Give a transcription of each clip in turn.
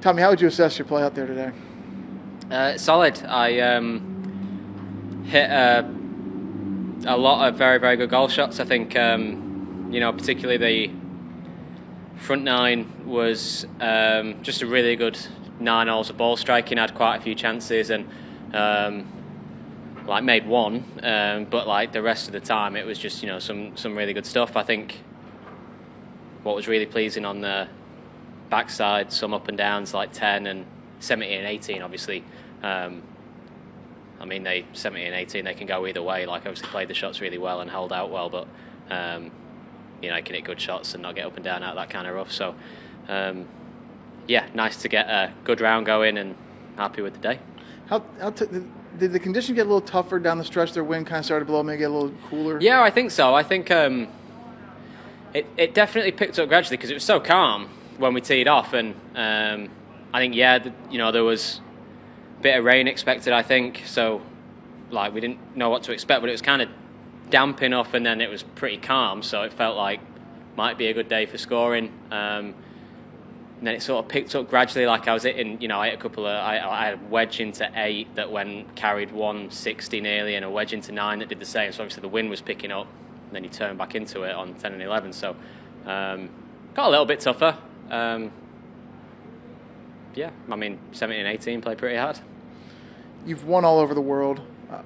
Tommy, how would you assess your play out there today? Solid. I hit a lot of very, very good golf shots. I think, particularly the front nine was just a really good 9 holes of ball striking. Had quite a few chances and made one, but the rest of the time it was just some really good stuff. I think what was really pleasing on the backside, some up and downs like 10 and 17 and 18 obviously. 17 and 18 they can go either way. Obviously played the shots really well and held out well, but I can hit good shots and not get up and down out that kind of rough. So nice to get a good round going and happy with the day. Did the condition get a little tougher down the stretch? Their wind kind of started to blow, maybe get a little cooler? Yeah, I think so. I think it definitely picked up gradually because it was so calm when we teed off, and I think there was a bit of rain expected. I think so. We didn't know what to expect, but it was kind of damp enough, and then it was pretty calm, so it felt like might be a good day for scoring. And then it sort of picked up gradually. I was hitting, I hit a couple of, I had a wedge into 8 that carried 160 nearly, and a wedge into 9 that did the same. So obviously the wind was picking up, and then you turn back into it on 10 and 11. So got a little bit tougher. 17 and 18 play pretty hard. You've won all over the world,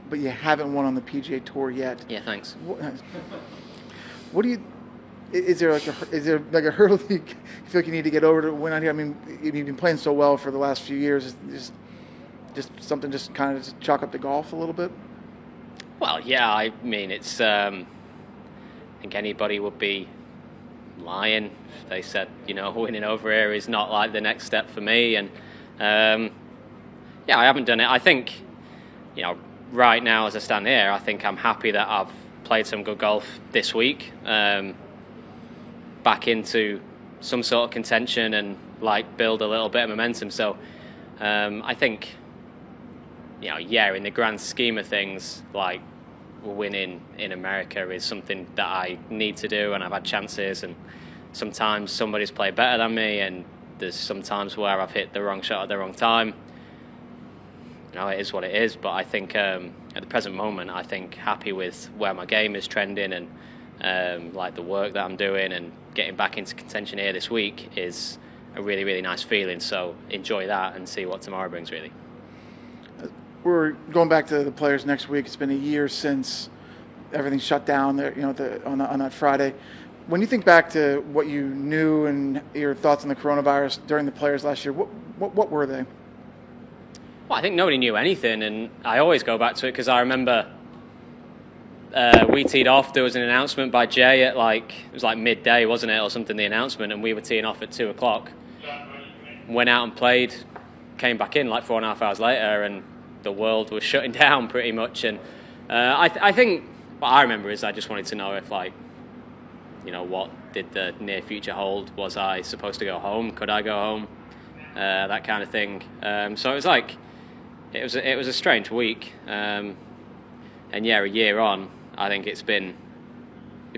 but you haven't won on the PGA Tour yet. Yeah, thanks. What do you? Is there like a hurdle you feel like you need to get over to win out here? I mean, you've been playing so well for the last few years. Just something, just kind of just chalk up the golf a little bit. Well, yeah. I mean, it's. I think anybody would be lying if they said winning over here is not the next step for me. And I haven't done it. I think right now as I stand here, I think I'm happy that I've played some good golf this week. Back into some sort of contention and build a little bit of momentum. So I think in the grand scheme of things, winning in America is something that I need to do, and I've had chances, and sometimes somebody's played better than me, and there's some times where I've hit the wrong shot at the wrong time. It is what it is, but I think at the present moment, I think happy with where my game is trending, and the work that I'm doing, and getting back into contention here this week is a really, really nice feeling. So enjoy that and see what tomorrow brings, really. We're going back to the Players next week. It's been a year since everything shut down there, on that Friday. When you think back to what you knew and your thoughts on the coronavirus during the Players last year, what were they? Well, I think nobody knew anything, and I always go back to it because I remember we teed off. There was an announcement by Jay at it was midday, wasn't it, or something, the announcement, and we were teeing off at 2:00. Went out and played, came back in 4.5 hours later, and the world was shutting down pretty much. And I think what I remember is I just wanted to know if what did the near future hold? Was I supposed to go home? Could I go home? That kind of thing. So it was it was a strange week. And a year on, I think it's been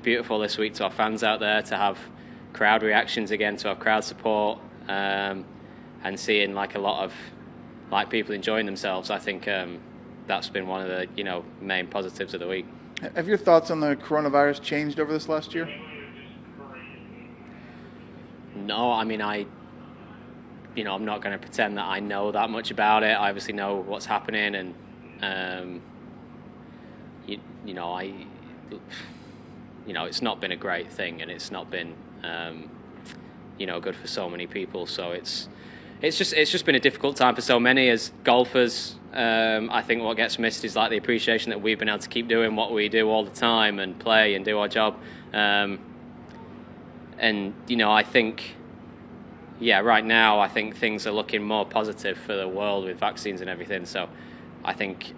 beautiful this week to our fans out there to have crowd reactions again, to have crowd support, and seeing a lot of people enjoying themselves. I think that's been one of the main positives of the week. Have your thoughts on the coronavirus changed over this last year? No, I mean I'm not going to pretend that I know that much about it. I obviously know what's happening, and it's not been a great thing, and it's not been good for so many people. So it's just been a difficult time for so many as golfers. I think what gets missed is the appreciation that we've been able to keep doing what we do all the time and play and do our job. I think right now I think things are looking more positive for the world with vaccines and everything. So I think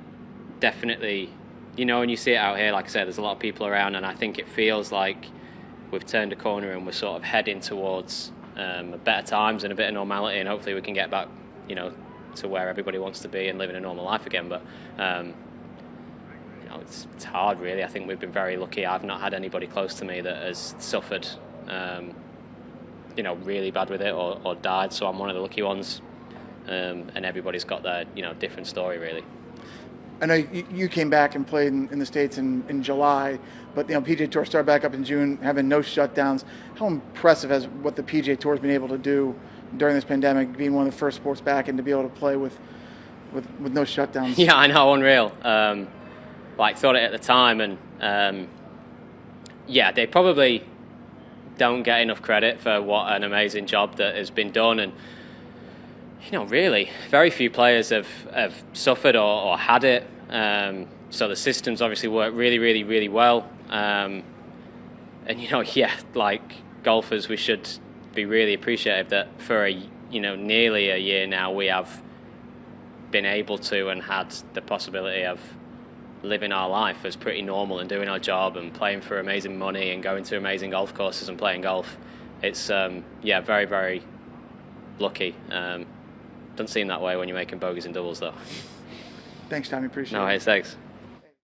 definitely, when you see it out here, like I said, there's a lot of people around, and I think it feels like we've turned a corner and we're sort of heading towards better times and a bit of normality, and hopefully we can get back, to where everybody wants to be and living a normal life again. But it's hard, really. I think we've been very lucky. I've not had anybody close to me that has suffered, really bad with it or died. So I'm one of the lucky ones, and everybody's got their different story really. I know you came back and played in the States in July, but PGA Tour started back up in June, having no shutdowns. How impressive has what the PGA Tour has been able to do during this pandemic, being one of the first sports back, and to be able to play with no shutdowns? Yeah, I know, unreal. Thought it at the time, and they probably don't get enough credit for what an amazing job that has been done. And really, very few players have suffered or had it. So the systems obviously work really, really, really well. And golfers, we should be really appreciative that for nearly a year now we have been able to and had the possibility of living our life as pretty normal and doing our job and playing for amazing money and going to amazing golf courses and playing golf. It's very, very lucky. Doesn't seem that way when you're making bogeys and doubles, though. Thanks, Tommy. Appreciate it. No, thanks.